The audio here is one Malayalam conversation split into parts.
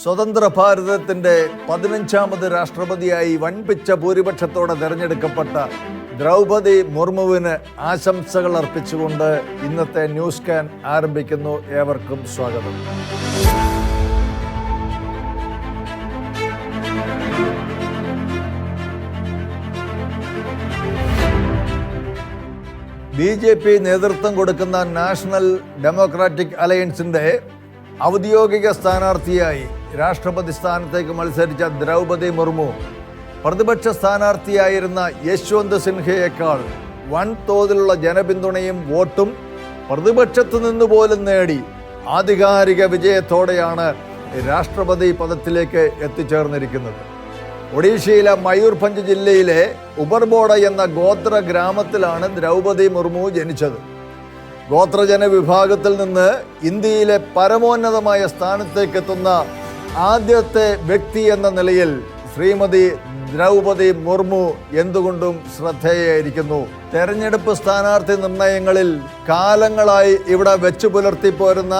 സ്വതന്ത്ര ഭാരതത്തിൻ്റെ 15ാമത് രാഷ്ട്രപതിയായി വൻപിച്ച ഭൂരിപക്ഷത്തോടെ തിരഞ്ഞെടുക്കപ്പെട്ട ദ്രൗപദി മുർമുവിന് ആശംസകൾ അർപ്പിച്ചുകൊണ്ട് ഇന്നത്തെ ന്യൂസ് സ്കാൻ ആരംഭിക്കുന്നു. ഏവർക്കും സ്വാഗതം. BJP നേതൃത്വം കൊടുക്കുന്ന നാഷണൽ ഡെമോക്രാറ്റിക് അലയൻസിൻ്റെ ഔദ്യോഗിക സ്ഥാനാർത്ഥിയായി രാഷ്ട്രപതി സ്ഥാനത്തേക്ക് മത്സരിച്ച ദ്രൗപദി മുർമു പ്രതിപക്ഷ സ്ഥാനാർത്ഥിയായിരുന്ന യശ്വന്ത് സിൻഹയേക്കാൾ വൻതോതിലുള്ള ജനപിന്തുണയും വോട്ടും പ്രതിപക്ഷത്തു നിന്നുപോലും നേടി ആധികാരിക വിജയത്തോടെയാണ് രാഷ്ട്രപതി പദത്തിലേക്ക് എത്തിച്ചേർന്നിരിക്കുന്നത്. ഒഡീഷയിലെ മയൂർഭഞ്ച് ജില്ലയിലെ ഉബർബോഡ എന്ന ഗോത്ര ഗ്രാമത്തിലാണ് ദ്രൗപദി മുർമു ജനിച്ചത്. ഗോത്രജന വിഭാഗത്തിൽ നിന്ന് ഇന്ത്യയിലെ പരമോന്നതമായ സ്ഥാനത്തേക്ക് എത്തുന്ന ആദ്യത്തെ വ്യക്തി എന്ന നിലയിൽ ശ്രീമതി ദ്രൗപദി മുർമു എന്തുകൊണ്ടും ശ്രദ്ധേയായിരിക്കുന്നു. തെരഞ്ഞെടുപ്പ് സ്ഥാനാർത്ഥി നിർണയങ്ങളിൽ കാലങ്ങളായി ഇവിടെ വെച്ചു പുലർത്തിപ്പോരുന്ന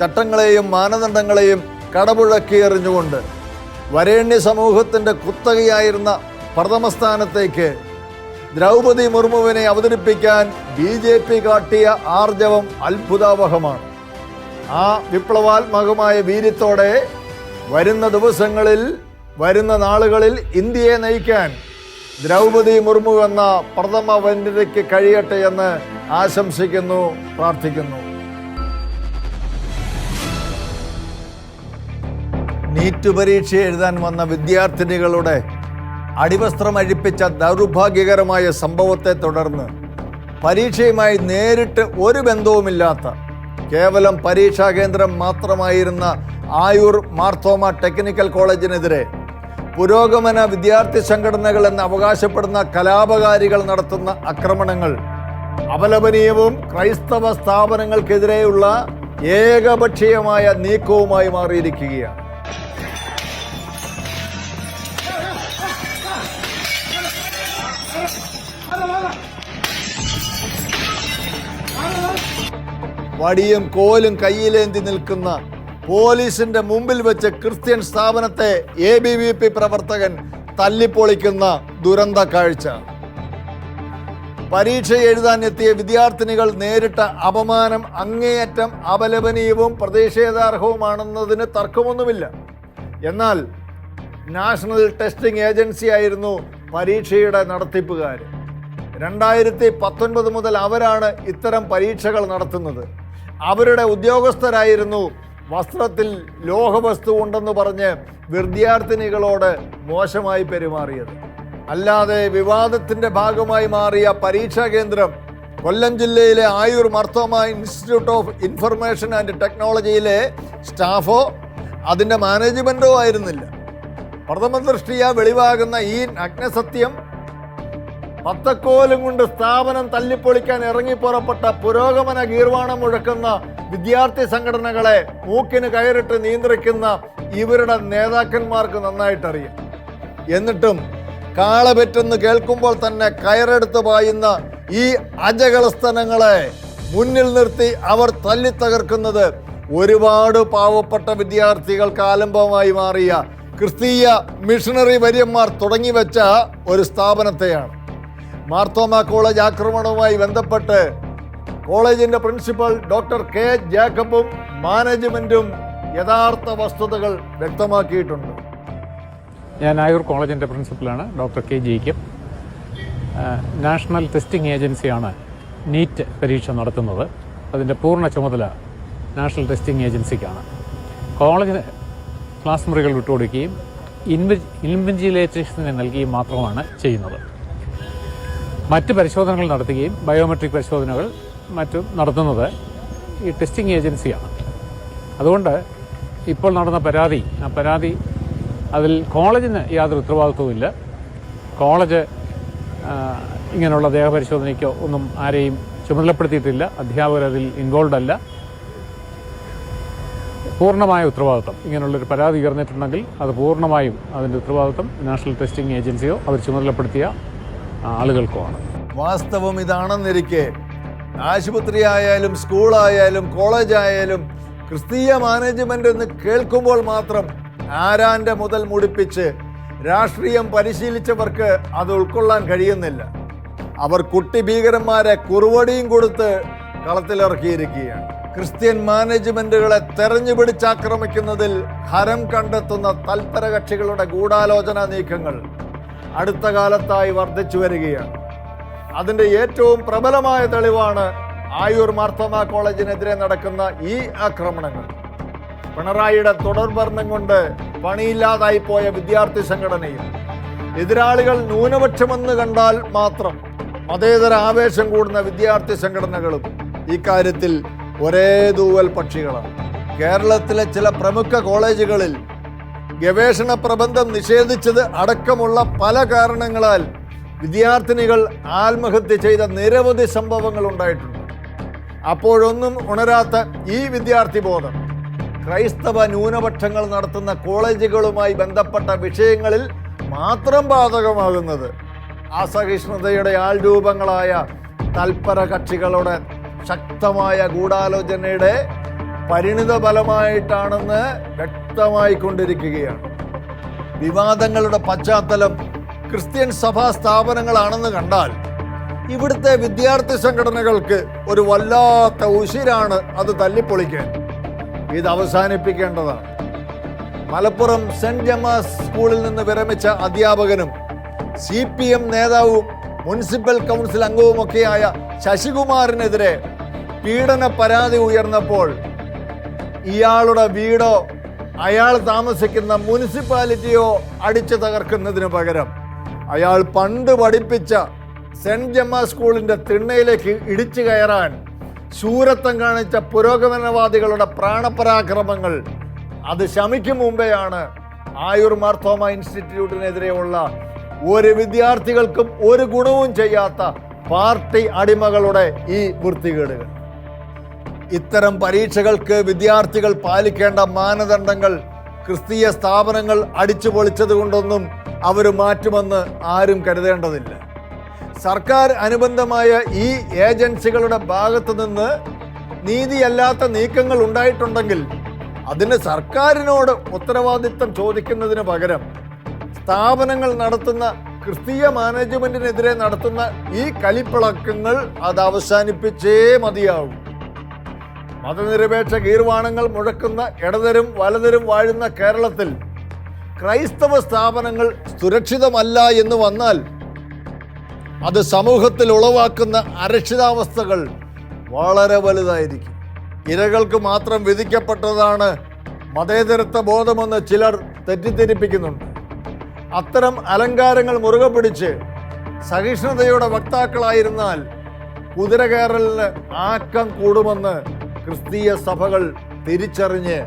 ചട്ടങ്ങളെയും മാനദണ്ഡങ്ങളെയും കടപുഴക്കിയെറിഞ്ഞുകൊണ്ട് വരേണ്യ സമൂഹത്തിൻ്റെ കുത്തകയായിരുന്ന പ്രഥമ സ്ഥാനത്തേക്ക് ദ്രൗപദി മുർമുവിനെ അവതരിപ്പിക്കാൻ BJP കാട്ടിയ ആർജവം അത്ഭുതാവഹമാണ്. ആ വിപ്ലവാത്മകമായ വീര്യത്തോടെ വരുന്ന ദിവസങ്ങളിൽ, വരുന്ന നാളുകളിൽ ഇന്ത്യയെ നയിക്കാൻ ദ്രൗപദി മുർമു എന്ന പ്രഥമ വനിതയ്ക്ക് കഴിയട്ടെ എന്ന് ആശംസിക്കുന്നു, പ്രാർത്ഥിക്കുന്നു. നീറ്റ് പരീക്ഷ എഴുതാൻ വന്ന വിദ്യാർത്ഥിനികളുടെ അടിവസ്ത്രം അഴിപ്പിച്ച ദൗർഭാഗ്യകരമായ സംഭവത്തെ തുടർന്ന് പരീക്ഷയുമായി നേരിട്ട് ഒരു ബന്ധവുമില്ലാത്ത കേവലം പരീക്ഷാ കേന്ദ്രം മാത്രമായിരുന്ന ആയൂർ മാർത്തോമ ടെക്നിക്കൽ കോളേജിനെതിരെ പുരോഗമന വിദ്യാർത്ഥി സംഘടനകൾ എന്ന് അവകാശപ്പെടുന്ന കലാപകാരികൾ നടത്തുന്ന ആക്രമണങ്ങൾ അപലപനീയവും ക്രൈസ്തവ സ്ഥാപനങ്ങൾക്കെതിരെയുള്ള ഏകപക്ഷീയമായ നീക്കവുമായി മാറിയിരിക്കുകയാണ്. വടിയും കോലും കയ്യിലേന്തി നിൽക്കുന്ന പോലീസിന്റെ മുമ്പിൽ വെച്ച് ക്രിസ്ത്യൻ സ്ഥാപനത്തെ ABVP പ്രവർത്തകൻ തല്ലിപ്പൊളിക്കുന്ന ദുരന്ത കാഴ്ച. പരീക്ഷ എഴുതാൻ എത്തിയ വിദ്യാർത്ഥിനികൾ നേരിട്ട അപമാനം അങ്ങേയറ്റം അപലപനീയവും പ്രതിഷേധാർഹവുമാണെന്നതിന് തർക്കമൊന്നുമില്ല. എന്നാൽ നാഷണൽ ടെസ്റ്റിംഗ് ഏജൻസി ആയിരുന്നു പരീക്ഷയുടെ നടത്തിപ്പുകാർ. 2019 മുതൽ അവരാണ് ഇത്തരം പരീക്ഷകൾ നടത്തുന്നത്. അവരുടെ ഉദ്യോഗസ്ഥരായിരുന്നു വസ്ത്രത്തിൽ ലോഹവസ്തു ഉണ്ടെന്ന് പറഞ്ഞ് വിദ്യാർത്ഥിനികളോട് മോശമായി പെരുമാറിയത്. അല്ലാതെ വിവാദത്തിൻ്റെ ഭാഗമായി മാറിയ പരീക്ഷാ കേന്ദ്രം കൊല്ലം ജില്ലയിലെ Ayur Marthoma institute of information and ടെക്നോളജിയിലെ സ്റ്റാഫോ അതിൻ്റെ മാനേജ്മെൻറ്റോ ആയിരുന്നില്ല. പ്രഥമ ദൃഷ്ടിയ വെളിവാകുന്ന ഈ നഗ്നസത്യം പത്തക്കോലും കൊണ്ട് സ്ഥാപനം തല്ലിപ്പൊളിക്കാൻ ഇറങ്ങിപ്പുറപ്പെട്ട പുരോഗമന ഗീർവാണം മുഴക്കുന്ന വിദ്യാർത്ഥി സംഘടനകളെ മൂക്കിന് കയറിട്ട് നിയന്ത്രിക്കുന്ന ഇവരുടെ നേതാക്കന്മാർക്ക് നന്നായിട്ടറിയാം. എന്നിട്ടും കാളപെറ്റെന്ന് കേൾക്കുമ്പോൾ തന്നെ കയറെടുത്ത് പായുന്ന ഈ അജകളസ്ഥനങ്ങളെ മുന്നിൽ നിർത്തി അവർ തല്ലിത്തകർക്കുന്നത് ഒരുപാട് പാവപ്പെട്ട വിദ്യാർത്ഥികൾക്ക് ആലംബമായി മാറിയ ക്രിസ്തീയ മിഷണറി വര്യന്മാർ തുടങ്ങി വെച്ച ഒരു സ്ഥാപനത്തെയാണ്. മാർത്തോമ കോളേജ് ആക്രമണവുമായി ബന്ധപ്പെട്ട് കോളേജിന്റെ പ്രിൻസിപ്പൽ ഡോക്ടർ K. ജേക്കബും മാനേജ്മെന്റും യഥാർത്ഥ വസ്തുതകൾ വ്യക്തമാക്കിയിട്ടുണ്ട്. ഞാൻ ആയൂർ കോളേജിൻ്റെ പ്രിൻസിപ്പലാണ് doctor K. Jacob. National testing ഏജൻസിയാണ് നീറ്റ് പരീക്ഷ നടത്തുന്നത്. അതിൻ്റെ പൂർണ്ണ ചുമതല നാഷണൽ ടെസ്റ്റിംഗ് ഏജൻസിക്കാണ്. കോളേജിന് ക്ലാസ് മുറികൾ വിട്ടുകൊടുക്കുകയും ഇൻവിജിലേറ്റേഷന് നൽകുകയും മാത്രമാണ് ചെയ്യുന്നത്. മറ്റ് പരിശോധനകൾ നടത്തുകയും ബയോമെട്രിക് പരിശോധനകൾ മറ്റും നടത്തുന്നത് ഈ ടെസ്റ്റിംഗ് ഏജൻസിയാണ്. അതുകൊണ്ട് ഇപ്പോൾ നടന്ന പരാതി അതിൽ കോളേജിന് യാതൊരു ഉത്തരവാദിത്വവുമില്ല. കോളേജ് ഇങ്ങനെയുള്ള ദേഹപരിശോധനയ്ക്കോ ഒന്നും ആരെയും ചുമതലപ്പെടുത്തിയിട്ടില്ല. അധ്യാപകർ അതിൽ ഇൻവോൾവ് അല്ല. പൂർണ്ണമായ ഉത്തരവാദിത്വം ഇങ്ങനെയുള്ളൊരു പരാതി ഉയർന്നിട്ടുണ്ടെങ്കിൽ അത് പൂർണ്ണമായും അതിൻ്റെ ഉത്തരവാദിത്വം നാഷണൽ ടെസ്റ്റിംഗ് ഏജൻസിയോ അവർ ചുമതലപ്പെടുത്തിയ ആളുകൾക്കുമാണ്. വാസ്തവം ഇതാണെന്നിരിക്കെ ആശുപത്രി ആയാലും സ്കൂളായാലും കോളേജായാലും ക്രിസ്തീയ മാനേജ്മെന്റ് എന്ന് കേൾക്കുമ്പോൾ മാത്രം ആരാന്റെ മുതൽ മുടിപ്പിച്ച് രാഷ്ട്രീയം പരിശീലിച്ചവർക്ക് അത് ഉൾക്കൊള്ളാൻ കഴിയുന്നില്ല. അവർ കുട്ടി ഭീകരന്മാരെ കുറുവടിയും കൊടുത്ത് കളത്തിലിറക്കിയിരിക്കുകയാണ്. ക്രിസ്ത്യൻ മാനേജ്മെന്റുകളെ തെരഞ്ഞു പിടിച്ചാക്രമിക്കുന്നതിൽ ഹരം കണ്ടെത്തുന്ന തൽപര കക്ഷികളുടെ ഗൂഢാലോചനാ നീക്കങ്ങൾ അടുത്ത കാലത്തായി വർദ്ധിച്ചു വരികയാണ്. അതിൻ്റെ ഏറ്റവും പ്രബലമായ തെളിവാണ് ആയൂർ മാർത്തോമാ കോളേജിനെതിരെ നടക്കുന്ന ഈ ആക്രമണങ്ങൾ. പിണറായിയുടെ തുടർഭരണം കൊണ്ട് പണിയില്ലാതായി പോയ വിദ്യാർത്ഥി സംഘടനയും എതിരാളികൾ ന്യൂനപക്ഷമെന്ന് കണ്ടാൽ മാത്രം മതേതര ആവേശം കൂടുന്ന വിദ്യാർത്ഥി സംഘടനകളും ഇക്കാര്യത്തിൽ ഒരേ തൂവൽ പക്ഷികളാണ്. കേരളത്തിലെ ചില പ്രമുഖ കോളേജുകളിൽ ഗവേഷണ പ്രബന്ധം നിഷേധിച്ചത് അടക്കമുള്ള പല കാരണങ്ങളാൽ വിദ്യാർത്ഥിനികൾ ആത്മഹത്യ ചെയ്ത നിരവധി സംഭവങ്ങൾ ഉണ്ടായിട്ടുണ്ട്. അപ്പോഴൊന്നും ഉണരാത്ത ഈ വിദ്യാർത്ഥി ബോധം ക്രൈസ്തവ ന്യൂനപക്ഷങ്ങൾ നടത്തുന്ന കോളേജുകളുമായി ബന്ധപ്പെട്ട വിഷയങ്ങളിൽ മാത്രം ബാധകമാകുന്നത് അസഹിഷ്ണുതയുടെ ആൾരൂപങ്ങളായ തൽപര കക്ഷികളുടെ ശക്തമായ ഗൂഢാലോചനയുടെ പരിണിത ഫലമായിട്ടാണെന്ന് വ്യക്തമായിക്കൊണ്ടിരിക്കുകയാണ്. വിവാദങ്ങളുടെ പശ്ചാത്തലം ക്രിസ്ത്യൻ സഭാ സ്ഥാപനങ്ങളാണെന്ന് കണ്ടാൽ ഇവിടുത്തെ വിദ്യാർത്ഥി സംഘടനകൾക്ക് ഒരു വല്ലാത്ത ഉശിരാണ് അത് തല്ലിപ്പൊളിക്കാൻ. ഇത് അവസാനിപ്പിക്കേണ്ടതാണ്. മലപ്പുറം സെന്റ് ജമാസ് സ്കൂളിൽ നിന്ന് വിരമിച്ച അധ്യാപകനും CPM നേതാവും മുനിസിപ്പൽ കൗൺസിൽ അംഗവുമൊക്കെയായ ശശികുമാറിനെതിരെ പീഡന പരാതി ഉയർന്നപ്പോൾ ഇയാളുടെ വീടോ അയാൾ താമസിക്കുന്ന മുനിസിപ്പാലിറ്റിയോ അടിച്ചു തകർക്കുന്നതിന് പകരം അയാൾ പണ്ട് പഠിപ്പിച്ച സെന്റ് ജമാസ് സ്കൂളിന്റെ തിണ്ണയിലേക്ക് ഇടിച്ചു കയറാൻ ശൂരത്വം കാണിച്ച പുരോഗമനവാദികളുടെ പ്രാണപരാക്രമങ്ങൾ അത് ശമിക്കും മുമ്പെയാണ് ആയൂർ മാർത്തോമ ഇൻസ്റ്റിറ്റ്യൂട്ടിനെതിരെയുള്ള ഒരു വിദ്യാർത്ഥികൾക്കും ഒരു ഗുണവും ചെയ്യാത്ത പാർട്ടി അടിമകളുടെ ഈ വൃത്തികേടുകൾ. ഇത്തരം പരീക്ഷകൾക്ക് വിദ്യാർത്ഥികൾ പാലിക്കേണ്ട മാനദണ്ഡങ്ങൾ ക്രിസ്തീയ സ്ഥാപനങ്ങൾ അടിച്ചു പൊളിച്ചത് കൊണ്ടൊന്നും അവർ മാറ്റുമെന്ന് ആരും കരുതേണ്ടതില്ല. സർക്കാർ അനുബന്ധമായ ഈ ഏജൻസികളുടെ ഭാഗത്തു നിന്ന് നീതിയല്ലാത്ത നീക്കങ്ങൾ ഉണ്ടായിട്ടുണ്ടെങ്കിൽ അതിന് സർക്കാരിനോട് ഉത്തരവാദിത്തം ചോദിക്കുന്നതിന് പകരം സ്ഥാപനങ്ങൾ നടത്തുന്ന ക്രിസ്തീയ മാനേജ്മെന്റിനെതിരെ നടത്തുന്ന ഈ കലിപ്പിളക്കങ്ങൾ അത് അവസാനിപ്പിച്ചേ മതിയാവും. മതനിരപേക്ഷ ഗീർവാണങ്ങൾ മുഴക്കുന്ന ഇടതരും വലതരും വാഴുന്ന കേരളത്തിൽ ക്രൈസ്തവ സ്ഥാപനങ്ങൾ സുരക്ഷിതമല്ല എന്ന് വന്നാൽ അത് സമൂഹത്തിൽ ഉളവാക്കുന്ന അരക്ഷിതാവസ്ഥകൾ വളരെ വലുതായിരിക്കും. ഇരകൾക്ക് മാത്രം വിധിക്കപ്പെട്ടതാണ് മതേതരത്വ ബോധമെന്ന് ചിലർ തെറ്റിദ്ധരിപ്പിക്കുന്നുണ്ട്. അത്തരം അലങ്കാരങ്ങൾ മുറുകെ പിടിച്ച് സഹിഷ്ണുതയുടെ വക്താക്കളായിരുന്നാൽ കുതിര കയറലിന് ആക്കം കൂടുമെന്ന് ക്രിസ്തീയ സഭകൾ തിരിച്ചറിഞ്ഞ്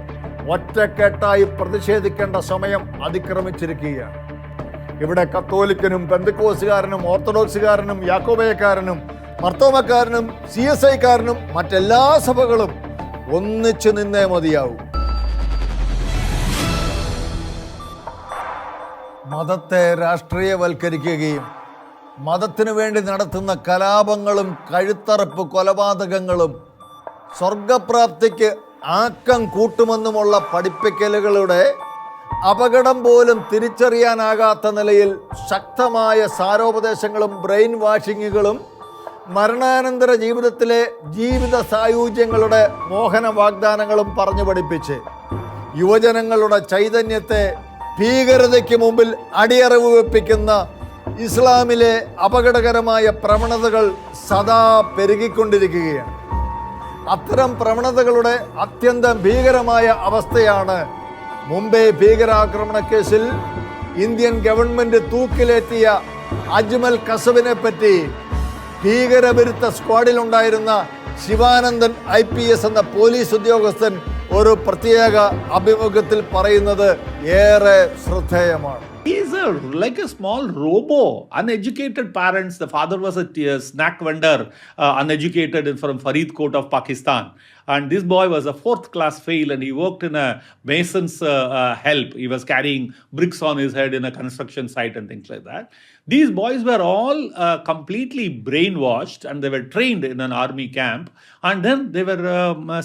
ഒറ്റക്കെട്ടായി പ്രതിഷേധിക്കേണ്ട സമയം അതിക്രമിച്ചിരിക്കുകയാണ്. ഇവിടെ കത്തോലിക്കനും പെന്തക്കോസുകാരനും ഓർത്തഡോക്സുകാരനും യാക്കോബയക്കാരനും മർത്തോമക്കാരനും CSIക്കാരനും മറ്റെല്ലാ സഭകളും ഒന്നിച്ചു നിന്നേ മതിയാവും. മതത്തെ രാഷ്ട്രീയവൽക്കരിക്കുകയും മതത്തിനു വേണ്ടി നടത്തുന്ന കലാപങ്ങളും കഴുത്തറപ്പ് കൊലപാതകങ്ങളും സ്വർഗപ്രാപ്തിക്ക് ആക്കം കൂട്ടുമെന്നുമുള്ള പഠിപ്പിക്കലുകളുടെ അപകടം പോലും തിരിച്ചറിയാനാകാത്ത നിലയിൽ ശക്തമായ സാരോപദേശങ്ങളും ബ്രെയിൻ വാഷിങ്ങുകളും മരണാനന്തര ജീവിതത്തിലെ ജീവിത സായൂജ്യങ്ങളുടെ മോഹന വാഗ്ദാനങ്ങളും പറഞ്ഞു പഠിപ്പിച്ച് യുവജനങ്ങളുടെ ചൈതന്യത്തെ ഭീകരതയ്ക്ക് മുമ്പിൽ അടിയറവ് വെപ്പിക്കുന്ന ഇസ്ലാമിലെ അപകടകരമായ പ്രവണതകൾ സദാ പെരുകിക്കൊണ്ടിരിക്കുകയാണ്. അത്തരം പ്രവണതകളുടെ അത്യന്തം ഭീകരമായ അവസ്ഥയാണ് മുംബൈ ഭീകരാക്രമണ കേസിൽ ഇന്ത്യൻ ഗവൺമെന്റ് തൂക്കിലേറ്റിയ അജ്മൽ കസബിനെ പറ്റി ഭീകരവിരുദ്ധ സ്ക്വാഡിലുണ്ടായിരുന്ന ശിവാനന്ദൻ IPS എന്ന പോലീസ് ഉദ്യോഗസ്ഥൻ ഒരു പ്രത്യേക അഭിമുഖത്തിൽ പറയുന്നത് ഏറെ ശ്രദ്ധേയമാണ്. He's like a small robo, uneducated parents. The father was a snack vendor, uneducated from Faridkot of Pakistan. And this boy was a 4th class fail, and he worked in a mason's help. He was carrying bricks on his head in a construction site and things like that. These boys were all completely brainwashed, and they were trained in an army camp. And then they were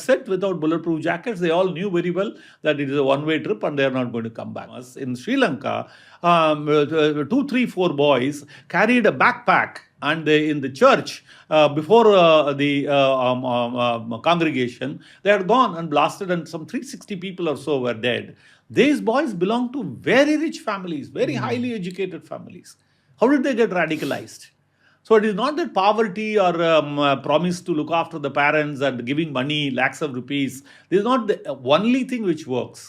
sent without bulletproof jackets. They all knew very well that it is a one-way trip and they are not going to come back. In Sri Lanka, 2, 3, 4 boys carried a backpack, and they, in the church, before the congregation, they had gone and blasted, and some 360 people or so were dead. These boys belonged to very rich families, very highly educated families. How did they get radicalized? So it is not that poverty or promise to look after the parents and giving money, lakhs of rupees. This is not the only thing which works.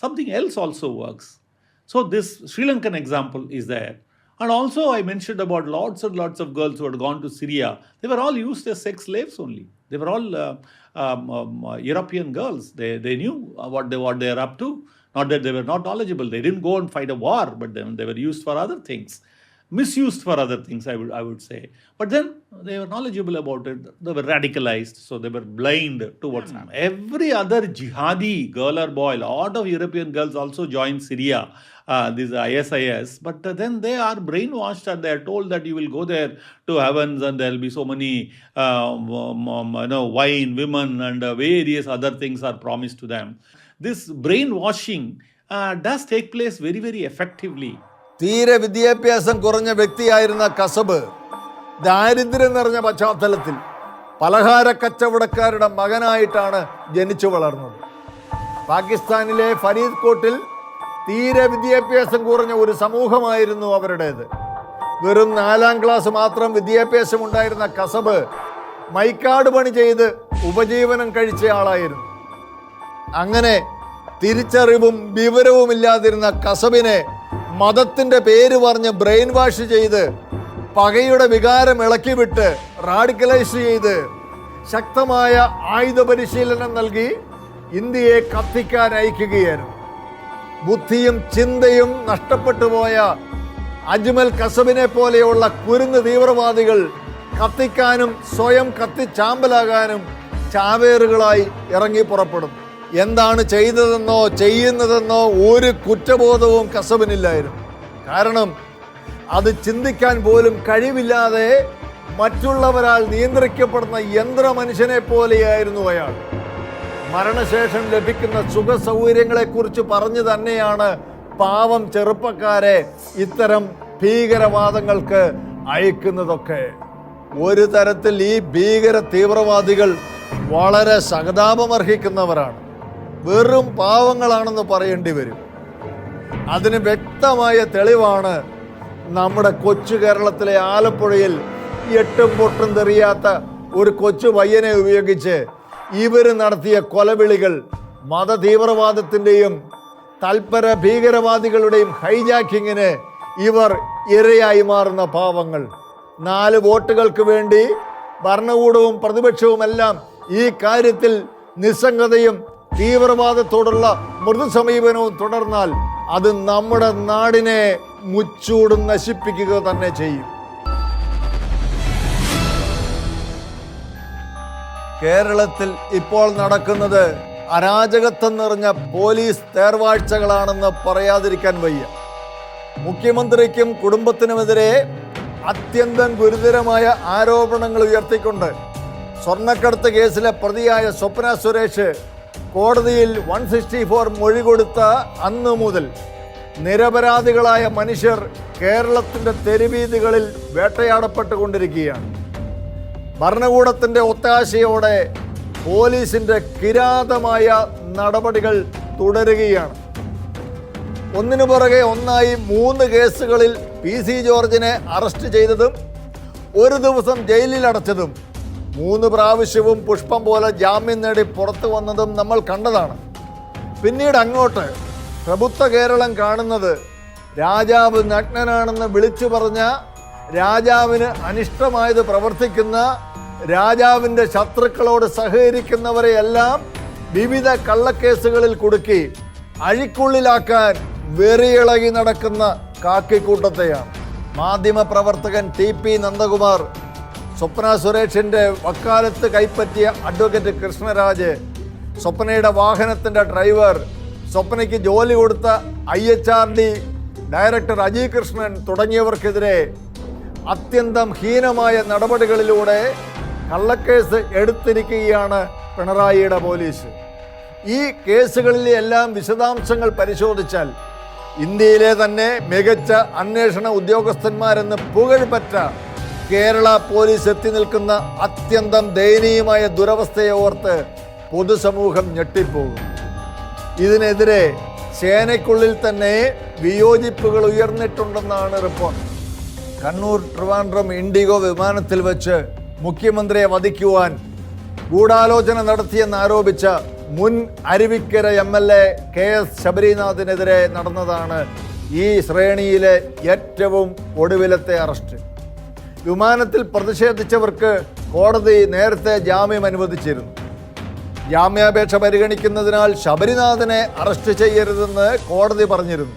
Something else also works. So this Sri Lankan example is there. And also I mentioned about lots and lots of girls who had gone to Syria. They were all used as sex slaves only. They were all European girls. They knew what they are up to. Not that they were not knowledgeable. They didn't go and fight a war, but then they were used for other things. Misused for other things, I would say. But then they were knowledgeable about it. They were radicalized, so they were blind to what's happening. Every other jihadi girl or boy, a lot of European girls also joined Syria, these ISIS, but then they are brainwashed and they are told that you will go there to heavens and there will be so many wine, women, and various other things are promised to them. This brainwashing does take place very, very effectively. തീരെ വിദ്യാഭ്യാസം കുറഞ്ഞ വ്യക്തിയായിരുന്ന കസബ് ദാരിദ്ര്യം നിറഞ്ഞ പശ്ചാത്തലത്തിൽ പലഹാര കച്ചവടക്കാരുടെ മകനായിട്ടാണ് ജനിച്ചു വളർന്നത്. പാകിസ്ഥാനിലെ ഫരീദ് കോട്ടിൽ തീരെ വിദ്യാഭ്യാസം കുറഞ്ഞ ഒരു സമൂഹമായിരുന്നു അവരുടേത്. വെറും 4ാം ക്ലാസ് മാത്രം വിദ്യാഭ്യാസം ഉണ്ടായിരുന്ന കസബ് മൈക്കാട് പണി ചെയ്ത് ഉപജീവനം കഴിച്ച ആളായിരുന്നു. അങ്ങനെ തിരിച്ചറിവും വിവരവും ഇല്ലാതിരുന്ന കസബിനെ മതത്തിൻ്റെ പേര് പറഞ്ഞ് ബ്രെയിൻ വാഷ് ചെയ്ത് പകയുടെ വികാരം ഇളക്കിവിട്ട് റാഡിക്കലൈസ് ചെയ്ത് ശക്തമായ ആയുധ പരിശീലനം നൽകി ഇന്ത്യയെ കത്തിക്കാൻ അയക്കുകയായിരുന്നു. ബുദ്ധിയും ചിന്തയും നഷ്ടപ്പെട്ടു പോയ അജ്മൽ കസബിനെ പോലെയുള്ള കുരുന്ന് തീവ്രവാദികൾ കത്തിക്കാനും സ്വയം കത്തിച്ചാമ്പലാകാനും ചാവേറുകളായി ഇറങ്ങി പുറപ്പെടും. എന്താണ് ചെയ്തതെന്നോ ചെയ്യുന്നതെന്നോ ഒരു കുറ്റബോധവും കസബിനില്ലായിരുന്നു. കാരണം അത് ചിന്തിക്കാൻ പോലും കഴിവില്ലാതെ മറ്റുള്ളവരാൽ നിയന്ത്രിക്കപ്പെടുന്ന യന്ത്രമനുഷ്യനെ പോലെയായിരുന്നു അയാൾ. മരണശേഷം ലഭിക്കുന്ന സുഖ സൗകര്യങ്ങളെക്കുറിച്ച് പറഞ്ഞു തന്നെയാണ് പാവം ചെറുപ്പക്കാരെ ഇത്തരം ഭീകരവാദങ്ങൾക്ക് അയക്കുന്നതൊക്കെ. ഒരു തരത്തിൽ ഈ ഭീകര തീവ്രവാദികൾ വളരെ സഹതാപമർഹിക്കുന്നവരാണ്. വെറും പാവങ്ങളാണെന്ന് പറയേണ്ടി വരും. അതിന് വ്യക്തമായ തെളിവാണ് നമ്മുടെ കൊച്ചു കേരളത്തിലെ ആലപ്പുഴയിൽ എട്ടും പൊട്ടും തെറിയാത്ത ഒരു കൊച്ചു പയ്യനെ ഉപയോഗിച്ച് ഇവർ നടത്തിയ കൊലവിളികൾ. മത തീവ്രവാദത്തിൻ്റെയും തൽപര ഭീകരവാദികളുടെയും ഹൈജാക്കിങ്ങിന് ഇവർ ഇരയായി മാറുന്ന പാവങ്ങൾ. 4 വോട്ടുകൾക്ക് വേണ്ടി ഭരണകൂടവും പ്രതിപക്ഷവുമെല്ലാം ഈ കാര്യത്തിൽ നിസ്സംഗതയും തീവ്രവാദത്തോടുള്ള മൃദു സമീപനവും തുടർന്നാൽ അത് നമ്മുടെ നാടിനെ മുച്ചൂടും നശിപ്പിക്കുക തന്നെ ചെയ്യും. കേരളത്തിൽ ഇപ്പോൾ നടക്കുന്നത് അരാജകത്വം നിറഞ്ഞ പോലീസ് തേർവാഴ്ചകളാണെന്ന് പറയാതിരിക്കാൻ വയ്യ. മുഖ്യമന്ത്രിക്കും കുടുംബത്തിനുമെതിരെ അത്യന്തം ഗുരുതരമായ ആരോപണങ്ങൾ ഉയർത്തിക്കൊണ്ട് സ്വർണ്ണക്കടത്ത് കേസിലെ പ്രതിയായ സ്വപ്ന സുരേഷ് കോടതിയിൽ 164 മൊഴി കൊടുത്ത അന്നു മുതൽ നിരപരാധികളായ മനുഷ്യർ കേരളത്തിൻ്റെ തെരുവീഥികളിൽ വേട്ടയാടപ്പെട്ടുകൊണ്ടിരിക്കുകയാണ്. ഭരണകൂടത്തിൻ്റെ ഒത്താശയോടെ പോലീസിൻ്റെ കിരാതമായ നടപടികൾ തുടരുകയാണ്. ഒന്നിനു പുറകെ ഒന്നായി 3 കേസുകളിൽ PC ജോർജിനെ അറസ്റ്റ് ചെയ്തതും 1 ദിവസം ജയിലിൽ അടച്ചതും 3 പ്രാവശ്യവും പുഷ്പം പോലെ ജാമ്യം നേടി പുറത്തു വന്നതും നമ്മൾ കണ്ടതാണ്. പിന്നീട് അങ്ങോട്ട് പ്രബുദ്ധ കേരളം കാണുന്നത് രാജാവ് നഗ്നനാണെന്ന് വിളിച്ചു പറഞ്ഞ, രാജാവിന് അനിഷ്ടമായത് പ്രവർത്തിക്കുന്ന, രാജാവിൻ്റെ ശത്രുക്കളോട് സഹകരിക്കുന്നവരെയെല്ലാം വിവിധ കള്ളക്കേസുകളിൽ കുടുക്കി അഴിക്കുള്ളിലാക്കാൻ വെറിയിളകി നടക്കുന്ന കാക്കിക്കൂട്ടത്തെയാണ്. മാധ്യമപ്രവർത്തകൻ TP നന്ദകുമാർ സ്വപ്ന സുരേഷിൻ്റെ വക്കാലത്ത് കൈപ്പറ്റിയ അഡ്വക്കേറ്റ് കൃഷ്ണരാജ്, സ്വപ്നയുടെ വാഹനത്തിൻ്റെ ഡ്രൈവർ, സ്വപ്നയ്ക്ക് ജോലി കൊടുത്ത IHRD ഡയറക്ടർ അജി കൃഷ്ണൻ തുടങ്ങിയവർക്കെതിരെ അത്യന്തം ഹീനമായ നടപടികളിലൂടെ കള്ളക്കേസ് എടുത്തിരിക്കുകയാണ് പിണറായിയുടെ പോലീസ്. ഈ കേസുകളിലെ എല്ലാം വിശദാംശങ്ങൾ പരിശോധിച്ചാൽ ഇന്ത്യയിലെ തന്നെ മികച്ച അന്വേഷണ ഉദ്യോഗസ്ഥന്മാരെന്ന് പുകഴ്പെറ്റ കേരള പോലീസ് എത്തി നിൽക്കുന്ന അത്യന്തം ദയനീയമായ ദുരവസ്ഥയെ ഓർത്ത് പൊതുസമൂഹം ഞെട്ടിപ്പോകും. ഇതിനെതിരെ സേനയ്ക്കുള്ളിൽ തന്നെ വിയോജിപ്പുകൾ ഉയർന്നിട്ടുണ്ടെന്നാണ് റിപ്പോർട്ട്. കണ്ണൂർ ട്രിവാൻഡ്രം ഇൻഡിഗോ വിമാനത്തിൽ വെച്ച് മുഖ്യമന്ത്രിയെ വധിക്കുവാൻ ഗൂഢാലോചന നടത്തിയെന്നാരോപിച്ച മുൻ അരുവിക്കര MLA KS ശബരിനാഥിനെതിരെ നടന്നതാണ് ഈ ശ്രേണിയിലെ ഏറ്റവും ഒടുവിലത്തെ അറസ്റ്റ്. വിമാനത്തിൽ പ്രതിഷേധിച്ചവർക്ക് കോടതി നേരത്തെ ജാമ്യം അനുവദിച്ചിരുന്നു. ജാമ്യാപേക്ഷ പരിഗണിക്കുന്നതിനാൽ ശബരിനാഥനെ അറസ്റ്റ് ചെയ്യരുതെന്ന് കോടതി പറഞ്ഞിരുന്നു.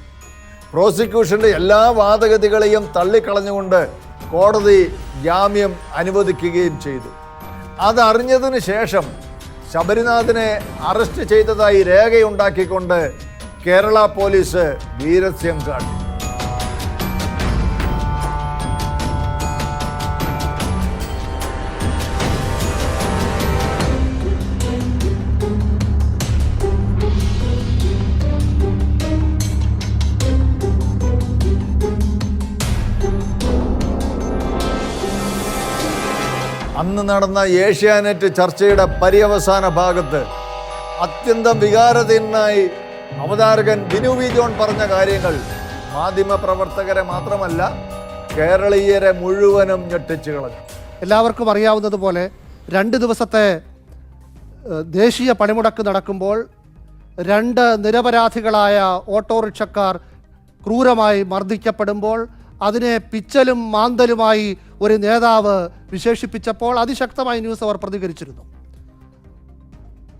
പ്രോസിക്യൂഷന്റെ എല്ലാ വാദഗതികളെയും തള്ളിക്കളഞ്ഞുകൊണ്ട് കോടതി ജാമ്യം അനുവദിക്കുകയും ചെയ്തു. അതറിഞ്ഞതിന് ശേഷം ശബരിനാഥനെ അറസ്റ്റ് ചെയ്തതായി രേഖയുണ്ടാക്കിക്കൊണ്ട് കേരള പോലീസ് വീരസ്യം കാട്ടി. അന്ന് നടന്ന ഏഷ്യാനെറ്റ് ചർച്ചയുടെ പര്യവസാന ഭാഗത്ത് അത്യന്തം വികാരധീനനായി അവതാരകൻ ബിനു വി ജോൺ പറഞ്ഞ കാര്യങ്ങൾ മാധ്യമപ്രവർത്തകരെ മാത്രമല്ല കേരളീയരെ മുഴുവനും ഞെട്ടിച്ചു കളഞ്ഞു. എല്ലാവർക്കും അറിയാവുന്നതുപോലെ 2 ദിവസത്തെ ദേശീയ പണിമുടക്ക് നടക്കുമ്പോൾ 2 നിരപരാധികളായ ഓട്ടോറിക്ഷക്കാർ ക്രൂരമായി മർദ്ദിക്കപ്പെടുമ്പോൾ അതിനെ പിച്ചലും മാന്തലുമായി ഒരു നേതാവ് വിശേഷിപ്പിച്ചപ്പോൾ അതിശക്തമായി ന്യൂസ് അവർ പ്രതികരിച്ചിരുന്നു.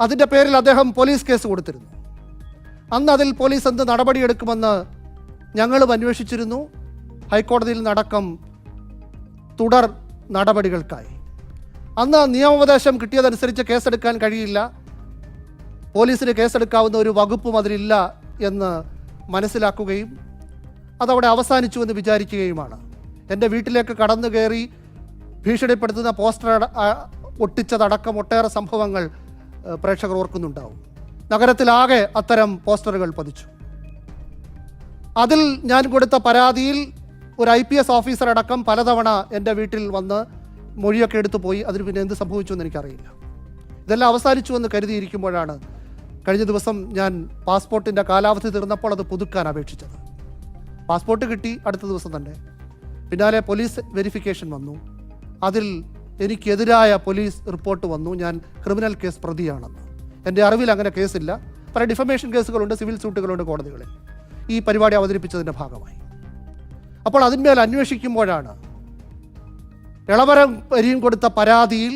അതിൻ്റെ പേരിൽ അദ്ദേഹം പോലീസ് കേസ് കൊടുത്തിരുന്നു. അന്ന് അതിൽ പോലീസ് എന്ത് നടപടിയെടുക്കുമെന്ന് ഞങ്ങളും അന്വേഷിച്ചിരുന്നു. ഹൈക്കോടതിയിൽ നടക്കം തുടർ നടപടികൾക്കായി. അന്ന് നിയമോപദേശം കിട്ടിയതനുസരിച്ച് കേസെടുക്കാൻ കഴിയില്ല, പോലീസിന് കേസെടുക്കാവുന്ന ഒരു വകുപ്പും അതിലില്ല എന്ന് മനസ്സിലാക്കുകയും അതവിടെ അവസാനിച്ചു എന്ന് വിചാരിക്കുകയുമാണ്. എൻ്റെ വീട്ടിലേക്ക് കടന്നു കയറി ഭീഷണിപ്പെടുത്തുന്ന പോസ്റ്റർ ഒട്ടിച്ചതടക്കം ഒട്ടേറെ സംഭവങ്ങൾ പ്രേക്ഷകർ ഓർക്കുന്നുണ്ടാവും. നഗരത്തിലാകെ അത്തരം പോസ്റ്ററുകൾ പതിച്ചു. അതിൽ ഞാൻ കൊടുത്ത പരാതിയിൽ ഒരു IPS ഓഫീസർ അടക്കം പലതവണ എൻ്റെ വീട്ടിൽ വന്ന് മൊഴിയൊക്കെ എടുത്തു പോയി. അതിന് പിന്നെ എന്ത് സംഭവിച്ചു എന്ന് എനിക്കറിയില്ല. ഇതെല്ലാം അവസാനിച്ചു എന്ന് കരുതിയിരിക്കുമ്പോഴാണ് കഴിഞ്ഞ ദിവസം ഞാൻ പാസ്പോർട്ടിൻ്റെ കാലാവധി തീർന്നപ്പോൾ അത് പുതുക്കാൻ അപേക്ഷിച്ചത്. പാസ്പോർട്ട് കിട്ടി അടുത്ത ദിവസം തന്നെ. പിന്നാലെ പോലീസ് വെരിഫിക്കേഷൻ വന്നു. അതിൽ എനിക്കെതിരായ പോലീസ് റിപ്പോർട്ട് വന്നു, ഞാൻ ക്രിമിനൽ കേസ് പ്രതിയാണെന്ന്. എൻ്റെ അറിവിൽ അങ്ങനെ കേസില്ല. പല ഡിഫമേഷൻ കേസുകളുണ്ട്, സിവിൽ സൂട്ടുകളുണ്ട് കോടതികളിൽ. ഈ പരിപാടി അവതരിപ്പിച്ചതിൻ്റെ ഭാഗമായി അപ്പോൾ അതിന്മേൽ അന്വേഷിക്കുമ്പോഴാണ് ഇളവരം വരിയും കൊടുത്ത പരാതിയിൽ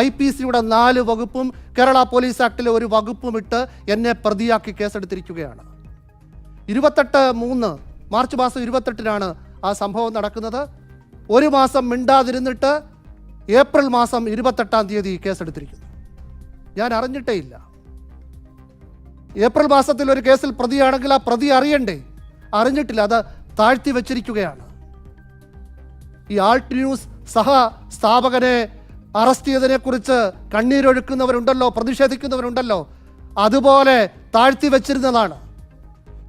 IPCയുടെ 4 വകുപ്പും കേരള പോലീസ് ആക്ടിലെ ഒരു വകുപ്പും ഇട്ട് എന്നെ പ്രതിയാക്കി കേസെടുത്തിരിക്കുകയാണ്. 28/3 മാർച്ച് മാസം 28-നാണ് ആ സംഭവം നടക്കുന്നത്. ഒരു മാസം മിണ്ടാതിരുന്നിട്ട് ഏപ്രിൽ മാസം 28-ാം തീയതി കേസെടുത്തിരിക്കുന്നു. ഞാൻ അറിഞ്ഞിട്ടേ ഇല്ല. ഏപ്രിൽ മാസത്തിൽ ഒരു കേസിൽ പ്രതിയാണെങ്കിൽ ആ പ്രതി അറിയണ്ടേ? അറിഞ്ഞിട്ടില്ല, അത് താഴ്ത്തി വച്ചിരിക്കുകയാണ്. ഈ ആൾട്ട് ന്യൂസ് സഹ സ്ഥാപകനെ അറസ്റ്റ് ചെയ്തതിനെക്കുറിച്ച് കണ്ണീരൊഴുക്കുന്നവരുണ്ടല്ലോ, പ്രതിഷേധിക്കുന്നവരുണ്ടല്ലോ, അതുപോലെ താഴ്ത്തി വച്ചിരുന്നതാണ്.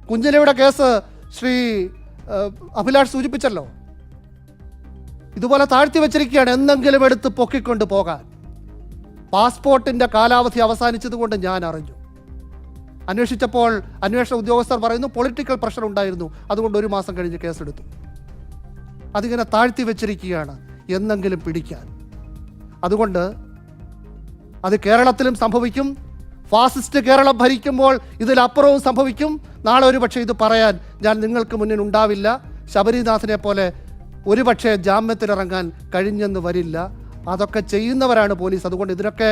കുഞ്ഞിലയുടെ കേസ് ശ്രീ അഭിലാഷ് സൂചിപ്പിച്ചല്ലോ. ഇതുപോലെ താഴ്ത്തി വച്ചിരിക്കുകയാണ്, എന്തെങ്കിലും എടുത്ത് പൊക്കിക്കൊണ്ട് പോകാൻ. പാസ്പോർട്ടിൻ്റെ കാലാവധി അവസാനിച്ചതുകൊണ്ട് ഞാൻ അറിഞ്ഞു. അന്വേഷിച്ചപ്പോൾ അന്വേഷണ ഉദ്യോഗസ്ഥർ പറയുന്നു പൊളിറ്റിക്കൽ പ്രഷർ ഉണ്ടായിരുന്നു, അതുകൊണ്ട് 1 മാസം കഴിഞ്ഞ് കേസെടുത്തു. അതിങ്ങനെ താഴ്ത്തി വെച്ചിരിക്കുകയാണ് എന്നെങ്കിലും പിടിക്കാൻ. അതുകൊണ്ട് അത് കേരളത്തിലും സംഭവിക്കും. ഫാസിസ്റ്റ് കേരളം ഭരിക്കുമ്പോൾ ഇതിലപ്പുറവും സംഭവിക്കും. നാളെ ഒരുപക്ഷെ ഇത് പറയാൻ ഞാൻ നിങ്ങൾക്ക് മുന്നിൽ ഉണ്ടാവില്ല. ശബരിനാഥിനെ പോലെ ഒരുപക്ഷെ ജാമ്യത്തിലിറങ്ങാൻ കഴിഞ്ഞെന്ന് വരില്ല. അതൊക്കെ ചെയ്യുന്നവരാണ് പോലീസ്. അതുകൊണ്ട് ഇതിനൊക്കെ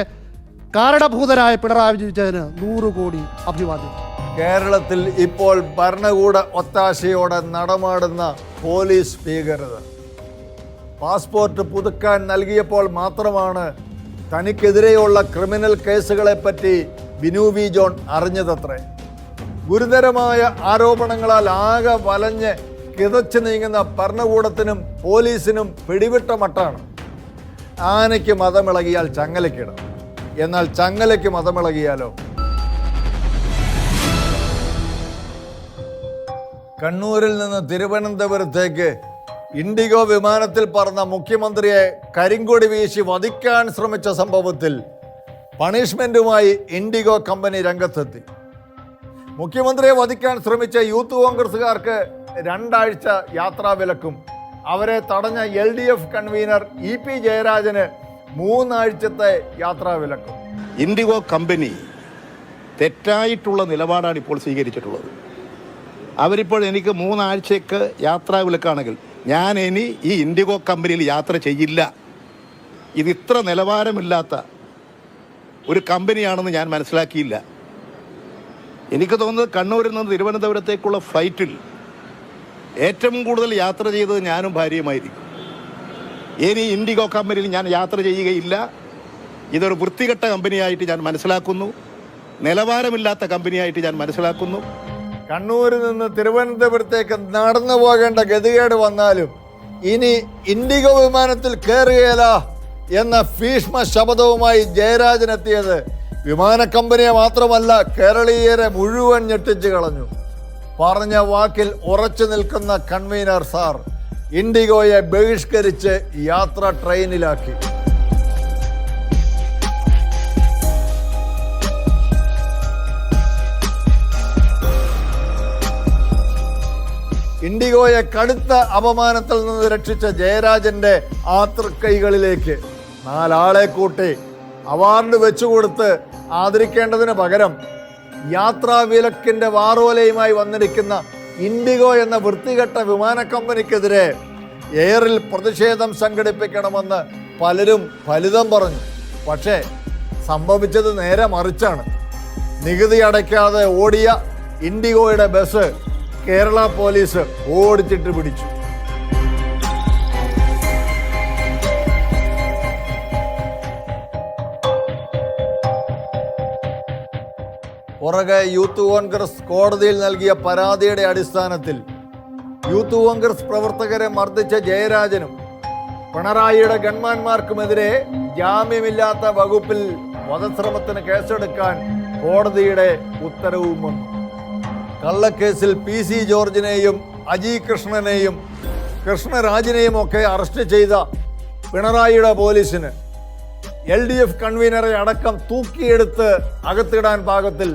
കാരണഭൂതരായ പിണറായി വിജയന് 100 കോടി അഭിവാദ്യം. കേരളത്തിൽ ഇപ്പോൾ ഭരണകൂട ഒത്താശയോടെ നടമാടുന്ന പോലീസ് ഭീകരത പാസ്പോർട്ട് പുതുക്കാൻ നൽകിയപ്പോൾ മാത്രമാണ് തനിക്കെതിരെയുള്ള ക്രിമിനൽ കേസുകളെപ്പറ്റി ബിനു വി ജോൺ അറിഞ്ഞതത്രേ. ഗുരുതരമായ ആരോപണങ്ങളാൽ ആകെ വലഞ്ഞ് കിതച്ചു നീങ്ങുന്ന ഭരണകൂടത്തിനും പോലീസിനും പിടിവിട്ട മട്ടാണ്. ആനയ്ക്ക് മതമിളകിയാൽ ചങ്ങലക്കിടാം, എന്നാൽ ചങ്ങലയ്ക്ക് മതമിളകിയാലോ? കണ്ണൂരിൽ നിന്ന് തിരുവനന്തപുരത്തേക്ക് ഇൻഡിഗോ വിമാനത്തിൽ പറന്ന മുഖ്യമന്ത്രിയെ കരിങ്കൊടി വീശി വധിക്കാൻ ശ്രമിച്ച സംഭവത്തിൽ പണിഷ്മെന്റുമായി ഇൻഡിഗോ കമ്പനി രംഗത്തെത്തി. മുഖ്യമന്ത്രിയെ വധിക്കാൻ ശ്രമിച്ച യൂത്ത് കോൺഗ്രസുകാർക്ക് 2 ആഴ്ച യാത്രാവിലക്കും അവരെ തടഞ്ഞ LDF കൺവീനർ EP ജയരാജന് 3 ആഴ്ചത്തെ യാത്രാവിലക്കും. ഇൻഡിഗോ കമ്പനി തെറ്റായിട്ടുള്ള നിലപാടാണ് ഇപ്പോൾ സ്വീകരിച്ചിട്ടുള്ളത്. അവരിപ്പോൾ എനിക്ക് 3 ആഴ്ചയ്ക്ക് യാത്രാവിലക്കാണെങ്കിൽ ഞാൻ ഇനി ഈ ഇൻഡിഗോ കമ്പനിയിൽ യാത്ര ചെയ്യില്ല. ഇത് ഇത്ര നിലവാരമില്ലാത്ത ഒരു കമ്പനിയാണെന്ന് ഞാൻ മനസ്സിലാക്കിയില്ല. എനിക്ക് തോന്നുന്നത് കണ്ണൂരിൽ നിന്ന് തിരുവനന്തപുരത്തേക്കുള്ള ഫ്ലൈറ്റിൽ ഏറ്റവും കൂടുതൽ യാത്ര ചെയ്തത് ഞാനും ഭാര്യയുമായിരിക്കും. ഇനി ഇൻഡിഗോ കമ്പനിയിൽ ഞാൻ യാത്ര ചെയ്യുകയില്ല. ഇതൊരു വൃത്തികെട്ട കമ്പനിയായിട്ട് ഞാൻ മനസ്സിലാക്കുന്നു, നിലവാരമില്ലാത്ത കമ്പനിയായിട്ട് ഞാൻ മനസ്സിലാക്കുന്നു. കണ്ണൂരിൽ നിന്ന് തിരുവനന്തപുരത്തേക്ക് നടന്നു പോകേണ്ട ഗതികേട് വന്നാലും ഇനി ഇൻഡിഗോ വിമാനത്തിൽ കയറുകയില്ല എന്ന ഭീഷ്മ ശപഥവുമായി ജയരാജൻ എത്തിയത് വിമാന കമ്പനിയെ മാത്രമല്ല കേരളീയരെ മുഴുവൻ ഞെട്ടിച്ചു കളഞ്ഞു. പറഞ്ഞ വാക്കിൽ ഉറച്ചു നിൽക്കുന്ന കൺവീനർ സാർ ഇൻഡിഗോയെ ബഹിഷ്കരിച്ച് യാത്ര ട്രെയിനിലാക്കി. ഇൻഡിഗോയെ കടുത്ത അപമാനത്തിൽ നിന്ന് രക്ഷിച്ച ജയരാജന്റെ ആ തൃക്കൈകളിലേക്ക് 4 ആളെ കൂട്ടി അവാർഡ് വെച്ചുകൊടുത്ത് ആദരിക്കേണ്ടതിന് പകരം യാത്രാവിലക്കിന്റെ വാറോലയുമായി വന്നിരിക്കുന്ന ഇൻഡിഗോ എന്ന വൃത്തികെട്ട വിമാന കമ്പനിക്കെതിരെ എയറിൽ പ്രതിഷേധം സംഘടിപ്പിക്കണമെന്ന് പലരും ഫലിതം പറഞ്ഞു. പക്ഷേ സംഭവിച്ചത് നേരെ മറിച്ചാണ്. നികുതി അടയ്ക്കാതെ ഓടിയ ഇൻഡിഗോയുടെ ബസ് കേരള പോലീസ് ഓടിച്ചിട്ട് പിടിച്ചു. പുറകെ യൂത്ത് കോൺഗ്രസ് കോടതിയിൽ നൽകിയ പരാതിയുടെ അടിസ്ഥാനത്തിൽ യൂത്ത് കോൺഗ്രസ് പ്രവർത്തകരെ മർദ്ദിച്ച ജയരാജനും പിണറായിയുടെ ഗൺമാന്മാർക്കുമെതിരെ ജാമ്യമില്ലാത്ത വകുപ്പിൽ വധശ്രമത്തിന് കേസെടുക്കാൻ കോടതിയുടെ ഉത്തരവും വന്നു. കള്ളക്കേസിൽ PC ജോർജിനെയും അജി കൃഷ്ണനെയും കൃഷ്ണരാജിനെയും ഒക്കെ അറസ്റ്റ് ചെയ്ത പിണറായിയുടെ പോലീസിന് LDF കൺവീനറെ അടക്കം തൂക്കിയെടുത്ത് അകത്തിടാൻ പാകത്തിൽ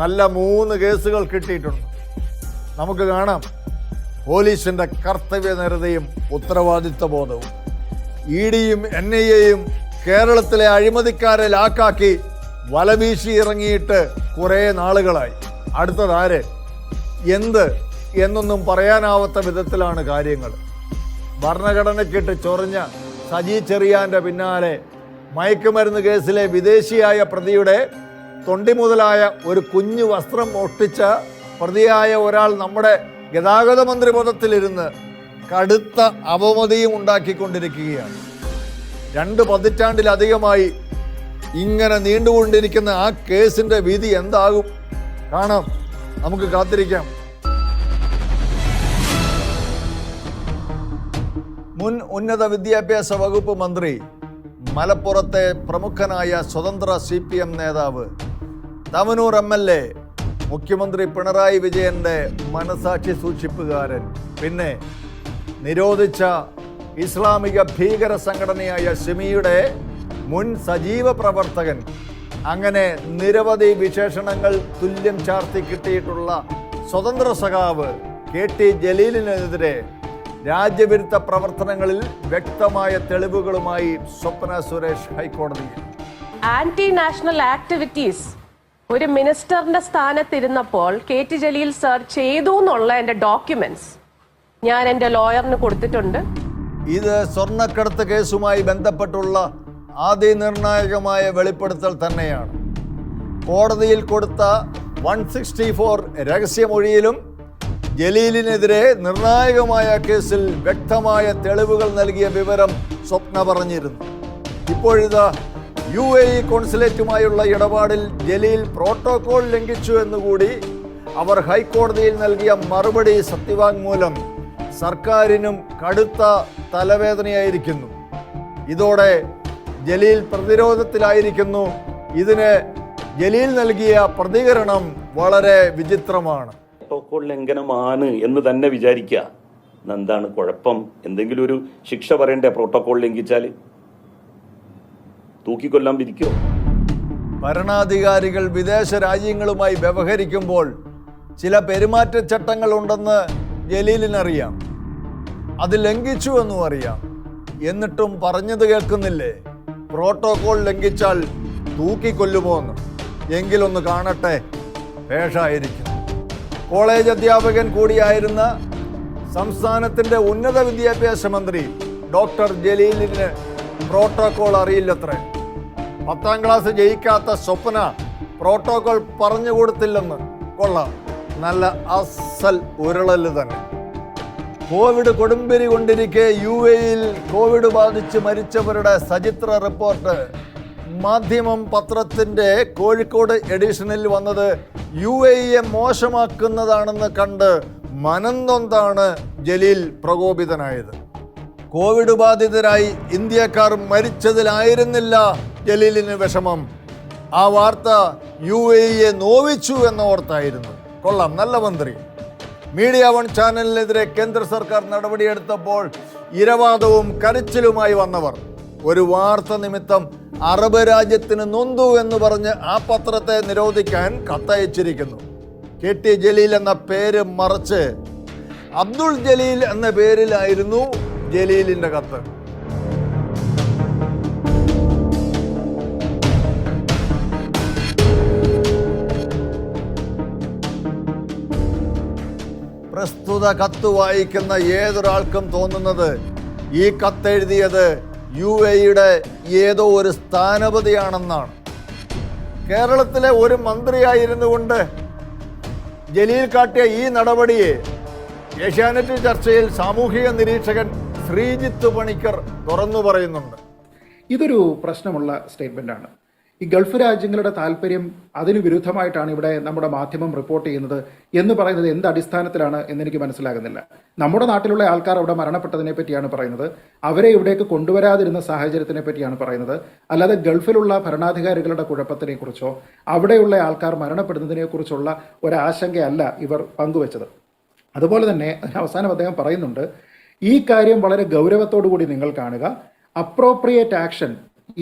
നല്ല 3 കേസുകൾ കിട്ടിയിട്ടുണ്ട്. നമുക്ക് കാണാം പോലീസിന്റെ കർത്തവ്യനിരതയും ഉത്തരവാദിത്വ ബോധവും. EDയും NIAയും കേരളത്തിലെ അഴിമതിക്കാരെ ലാക്കാക്കി വലവീശി ഇറങ്ങിയിട്ട് കുറേ നാളുകളായി. അടുത്തതാര്, എന്ത് എന്നൊന്നും പറയാനാവാത്ത വിധത്തിലാണ് കാര്യങ്ങൾ. ഭരണഘടനയ്ക്കിട്ട് ചൊറിഞ്ഞ സജി ചെറിയാന്റെ പിന്നാലെ മയക്കുമരുന്ന് കേസിലെ വിദേശിയായ പ്രതിയുടെ തൊണ്ടി മുതലായ ഒരു കുഞ്ഞു വസ്ത്രം ഒട്ടിച്ച പ്രതിയായ ഒരാൾ നമ്മുടെ ഗതാഗത മന്ത്രി പദത്തിലിരുന്ന് കടുത്ത അപമതിയും ഉണ്ടാക്കിക്കൊണ്ടിരിക്കുകയാണ്. 2 പതിറ്റാണ്ടിലധികമായി ഇങ്ങനെ നീണ്ടുകൊണ്ടിരിക്കുന്ന ആ കേസിന്റെ വിധി എന്താകും? കാണാം, നമുക്ക് കാത്തിരിക്കാം. മുൻ ഉന്നത വിദ്യാഭ്യാസ വകുപ്പ് മന്ത്രി, മലപ്പുറത്തെ പ്രമുഖനായ സ്വതന്ത്ര CPM നേതാവ്, തവനൂർ MLA, മുഖ്യമന്ത്രി പിണറായി വിജയന്റെ മനസാക്ഷി സൂക്ഷിപ്പുകാരൻ, പിന്നെ നിരോധിച്ച ഇസ്ലാമിക ഭീകര സംഘടനയായ സിമിയുടെ മുൻ സജീവ പ്രവർത്തകൻ, അങ്ങനെ നിരവധി വിശേഷണങ്ങൾ തുല്യം ചാർത്തി കിട്ടിയിട്ടുള്ള സ്വതന്ത്ര സഖാവ് KT ജലീലിനെതിരെ രാജ്യവിരുദ്ധ പ്രവർത്തനങ്ങളിൽ വ്യക്തമായ തെളിവുകളുമായി സ്വപ്ന സുരേഷ് ഹൈക്കോടതിയിൽ. ആന്റി നാഷണൽ ആക്ടിവിറ്റീസ് ഒരു മിനിസ്റ്ററിന്റെ സ്ഥാനത്തിരുന്നപ്പോൾ KT ജലീൽ സർ ചെയ്തു എന്നുള്ള എന്റെ ഡോക്യുമെന്റ്സ് ഞാൻ എന്റെ ലോയറിന് കൊടുത്തിട്ടുണ്ട്. ഇത് സ്വർണ്ണക്കടത്ത് കേസുമായി ബന്ധപ്പെട്ടുള്ള അതിനിർണായകമായ വെളിപ്പെടുത്തൽ തന്നെയാണ്. കോടതിയിൽ കൊടുത്ത 164 രഹസ്യമൊഴിയിലും ജലീലിനെതിരെ നിർണായകമായ കേസിൽ വ്യക്തമായ തെളിവുകൾ നൽകിയ വിവരം സ്വപ്ന പറഞ്ഞിരുന്നു. ഇപ്പോഴിതാ UAE കോൺസുലേറ്റുമായുള്ള ഇടപാടിൽ ജലീൽ പ്രോട്ടോകോൾ ലംഘിച്ചു എന്നുകൂടി അവർ ഹൈക്കോടതിയിൽ നൽകിയ മറുപടി സത്യവാങ്മൂലം സർക്കാരിനും കടുത്ത തലവേദനയായിരിക്കുന്നു. ഇതോടെ ജലീൽ പ്രതിരോധത്തിലായിരിക്കുന്നു. ഇതിന് ജലീൽ നൽകിയ പ്രതികരണം വളരെ വിചിത്രമാണ്. പ്രോട്ടോകോൾ ലംഘനമാണ് എന്ന് തന്നെ വിചാരിക്കുക. എന്താണ് കുഴപ്പം? എന്തെങ്കിലും ഒരു ശിക്ഷ പറയണ്ടേ? പ്രോട്ടോകോൾ ലംഘിച്ചാൽ തൂക്കിക്കൊല്ലാൻ വിധിക്കുമോ? ഭരണാധികാരികൾ വിദേശ രാജ്യങ്ങളുമായി വ്യവഹരിക്കുമ്പോൾ ചില പെരുമാറ്റച്ചട്ടങ്ങൾ ഉണ്ടെന്ന് ജലീലിനറിയാം. അത് ലംഘിച്ചു എന്നും അറിയാം. എന്നിട്ടും പറഞ്ഞത് കേൾക്കുന്നില്ലേ? പ്രോട്ടോകോൾ ലംഘിച്ചാൽ തൂക്കിക്കൊല്ലുമോ എന്ന്? എങ്കിലൊന്ന് കാണട്ടെ. പേഷായിരിക്കും. കോളേജ് അധ്യാപകൻ കൂടിയായിരുന്ന സംസ്ഥാനത്തിൻ്റെ ഉന്നത വിദ്യാഭ്യാസ മന്ത്രി ഡോക്ടർ ജലീലിന് പ്രോട്ടോകോൾ അറിയില്ലത്രേ. 10ാം ക്ലാസ് ജയിക്കാത്ത സ്വപ്ന പ്രോട്ടോകോൾ പറഞ്ഞു കൊടുത്തില്ലെന്ന്. കൊള്ളാം, നല്ല അസൽ ഉരുളല് തന്നെ. കോവിഡ് കൊടുമ്പിരി കൊണ്ടിരിക്കെ UAE-യിൽ കോവിഡ് ബാധിച്ച് മരിച്ചവരുടെ സചിത്ര റിപ്പോർട്ട് മാധ്യമം പത്രത്തിൻ്റെ കോഴിക്കോട് എഡിഷനിൽ വന്നത് UAE-യെ മോശമാക്കുന്നതാണെന്ന് കണ്ട് മനംനൊന്താണ് ജലീൽ പ്രകോപിതനായത്. കോവിഡ് ബാധിതരായി ഇന്ത്യക്കാർ മരിച്ചതിലായിരുന്നില്ല ജലീലിന് വിഷമം. ആ വാർത്ത UAE-യെ നോവിച്ചു എന്നോർത്തായിരുന്നു. കൊള്ളാം, നല്ല മന്ത്രി. മീഡിയ 1 ചാനലിനെതിരെ കേന്ദ്ര സർക്കാർ നടപടിയെടുത്തപ്പോൾ ഇരവാദവും കരച്ചിലുമായി വന്നവർ ഒരു വാർത്ത നിമിത്തം അറബ് രാജ്യത്തിന് നൊന്തു എന്ന് പറഞ്ഞ് ആ പത്രത്തെ നിരോധിക്കാൻ കത്തയച്ചിരിക്കുന്നു. KT ജലീൽ എന്ന പേര് മറച്ച് അബ്ദുൾ ജലീൽ എന്ന പേരിലായിരുന്നു ജലീലിൻ്റെ കത്ത്. പ്രസ്തുത കത്ത് വായിക്കുന്ന ഏതൊരാൾക്കും തോന്നുന്നത് ഈ കത്തെഴുതിയത് UAE-യുടെ ഏതോ ഒരു സ്ഥാനപതിയാണെന്നാണ്. കേരളത്തിലെ ഒരു മന്ത്രിയായിരുന്നു കൊണ്ട് ജലീൽ കാട്ടിയ ഈ നടപടിയെ ഏഷ്യാനെറ്റ് ചർച്ചയിൽ സാമൂഹിക നിരീക്ഷകൻ ശ്രീജിത്ത് പണിക്കർ തുറന്നു പറയുന്നുണ്ട്. ഇതൊരു പ്രശ്നമുള്ള സ്റ്റേറ്റ്മെൻ്റാണ്. ഈ ഗൾഫ് രാജ്യങ്ങളുടെ താല്പര്യം അതിന് വിരുദ്ധമായിട്ടാണ് ഇവിടെ നമ്മുടെ മാധ്യമം റിപ്പോർട്ട് ചെയ്യുന്നത് എന്ന് പറയുന്നത് എന്ത് അടിസ്ഥാനത്തിലാണ് എന്നെനിക്ക് മനസ്സിലാകുന്നില്ല. നമ്മുടെ നാട്ടിലുള്ള ആൾക്കാർ അവിടെ മരണപ്പെട്ടതിനെ പറ്റിയാണ് പറയുന്നത്. അവരെ ഇവിടേക്ക് കൊണ്ടുവരാതിരുന്ന സാഹചര്യത്തിനെ പറ്റിയാണ് പറയുന്നത്. അല്ലാതെ ഗൾഫിലുള്ള ഭരണാധികാരികളുടെ കുഴപ്പത്തിനെ കുറിച്ചോ അവിടെയുള്ള ആൾക്കാർ മരണപ്പെടുന്നതിനെ കുറിച്ചുള്ള ഒരാശങ്കയല്ല ഇവർ പങ്കുവച്ചത്. അതുപോലെ തന്നെ അവസാനം അദ്ദേഹം പറയുന്നുണ്ട്, ഈ കാര്യം വളരെ ഗൗരവത്തോടു കൂടി നിങ്ങൾ കാണുക. അപ്രോപ്രിയേറ്റ് ആക്ഷൻ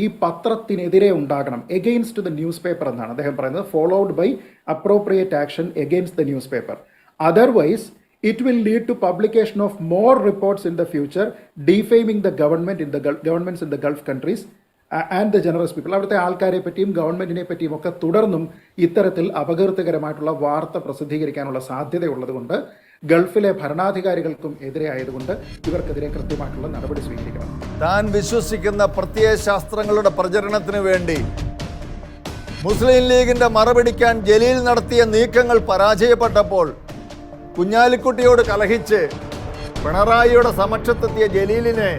ഈ പത്രത്തിനെതിരെ ഉണ്ടാകണം, എഗെയിൻസ്റ്റ് ദ ന്യൂസ് പേപ്പർ എന്നാണ് അദ്ദേഹം പറയുന്നത്. Followed by appropriate action against the newspaper. Otherwise it will lead to publication of more reports in the future defaming the governments in the Gulf countries and the generous people. അവിടുത്തെ ആൾക്കാരെ പറ്റിയും ഗവൺമെന്റിനെ പറ്റിയും ഒക്കെ തുടർന്നും ഇത്തരത്തിൽ അപകീർത്തികരമായിട്ടുള്ള വാർത്ത പ്രസിദ്ധീകരിക്കാനുള്ള സാധ്യതയുള്ളത് കൊണ്ട് ഗൾഫിലെ ഭരണാധികാരികൾക്കും എതിരെ ആയതുകൊണ്ട് ഇവർക്കെതിരെ കൃത്യമായിട്ടുള്ള നടപടി സ്വീകരിക്കണം. താൻ വിശ്വസിക്കുന്ന പ്രത്യയശാസ്ത്രങ്ങളുടെ പ്രചരണത്തിന് വേണ്ടി മുസ്ലിം ലീഗിന്റെ മറപിടിക്കാൻ ജലീൽ നടത്തിയ നീക്കങ്ങൾ പരാജയപ്പെട്ടപ്പോൾ കുഞ്ഞാലിക്കുട്ടിയോട് കലഹിച്ച് പിണറായിയുടെ സമക്ഷത്തെത്തിയ ജലീലിനെ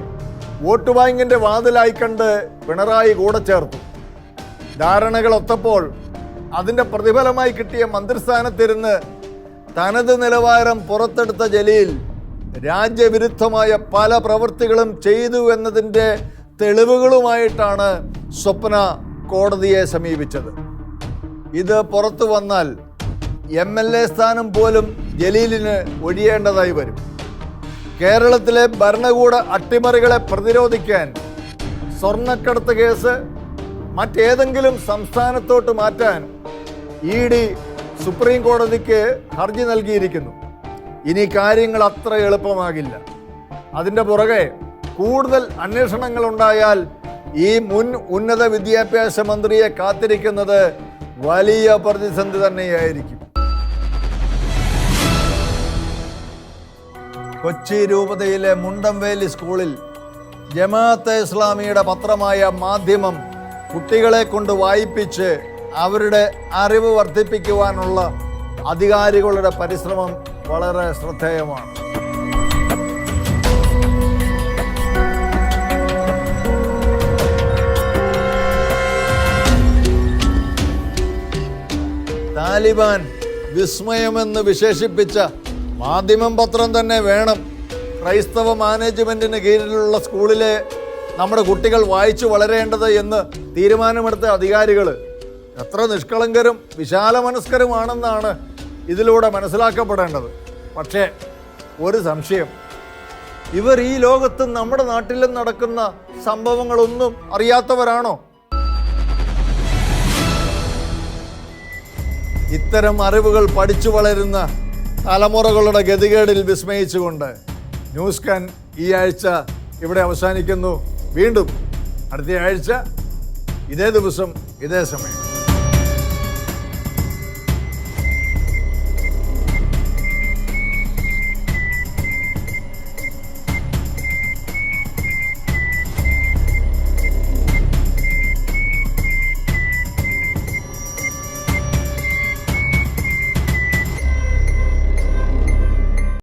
വോട്ട് ബാങ്കിന്റെ വാതിലായി കണ്ട് പിണറായി കൂടെ ചേർത്തു. ധാരണകൾ ഒത്തപ്പോൾ അതിന്റെ പ്രതിഫലമായി കിട്ടിയ മന്ത്രിസ്ഥാനത്തിരുന്ന് തനത് നിലവാരം പുറത്തെടുത്ത ജലീൽ രാജ്യവിരുദ്ധമായ പല പ്രവൃത്തികളും ചെയ്തു എന്നതിൻ്റെ തെളിവുകളുമായിട്ടാണ് സ്വപ്ന കോടതിയെ സമീപിച്ചത്. ഇത് പുറത്തു വന്നാൽ MLA സ്ഥാനം പോലും ജലീലിന് ഒഴിയേണ്ടതായി വരും. കേരളത്തിലെ ഭരണകൂട അട്ടിമറികളെ പ്രതിരോധിക്കാൻ സ്വർണ്ണക്കടത്ത് കേസ് മറ്റേതെങ്കിലും സംസ്ഥാനത്തോട്ട് മാറ്റാൻ ED സുപ്രീം കോടതിക്ക് ഹർജി നൽകിയിരിക്കുന്നു. ഇനി കാര്യങ്ങൾ അത്ര എളുപ്പമാകില്ല. അതിൻ്റെ പുറകെ കൂടുതൽ അന്വേഷണങ്ങൾ ഉണ്ടായാൽ ഈ മുൻ ഉന്നത വിദ്യാഭ്യാസ മന്ത്രിയെ കാത്തിരിക്കുന്നത് വലിയ പ്രതിസന്ധി തന്നെയായിരിക്കും. കൊച്ചി രൂപതയിലെ മുണ്ടംവേലി സ്കൂളിൽ ജമാഅത്തെ ഇസ്ലാമിയുടെ പത്രമായ മാധ്യമം കുട്ടികളെ കൊണ്ട് വായിപ്പിച്ച് അവരുടെ അറിവ് വർദ്ധിപ്പിക്കുവാനുള്ള അധികാരികളുടെ പരിശ്രമം വളരെ ശ്രദ്ധേയമാണ്. താലിബാൻ വിസ്മയമെന്ന് വിശേഷിപ്പിച്ച മാധ്യമം പത്രം തന്നെ വേണം ക്രൈസ്തവ മാനേജ്മെന്റിന് കീഴിലുള്ള സ്കൂളിലെ നമ്മുടെ കുട്ടികൾ വായിച്ചു വളരേണ്ടത് എന്ന് തീരുമാനമെടുത്ത അധികാരികൾ എത്ര നിഷ്കളങ്കരും വിശാലമനസ്കരുമാണെന്നാണ് ഇതിലൂടെ മനസ്സിലാക്കപ്പെടേണ്ടത്. പക്ഷേ ഒരു സംശയം, ഇവർ ഈ ലോകത്തും നമ്മുടെ നാട്ടിലും നടക്കുന്ന സംഭവങ്ങളൊന്നും അറിയാത്തവരാണോ? ഇത്തരം അറിവുകൾ പഠിച്ചു വളരുന്ന തലമുറകളുടെ ഗതികേടിൽ വിസ്മയിച്ചുകൊണ്ട് ന്യൂസ് കാൻ ഈ ആഴ്ച ഇവിടെ അവസാനിക്കുന്നു. വീണ്ടും അടുത്ത ആഴ്ച ഇതേ ദിവസം ഇതേ സമയം.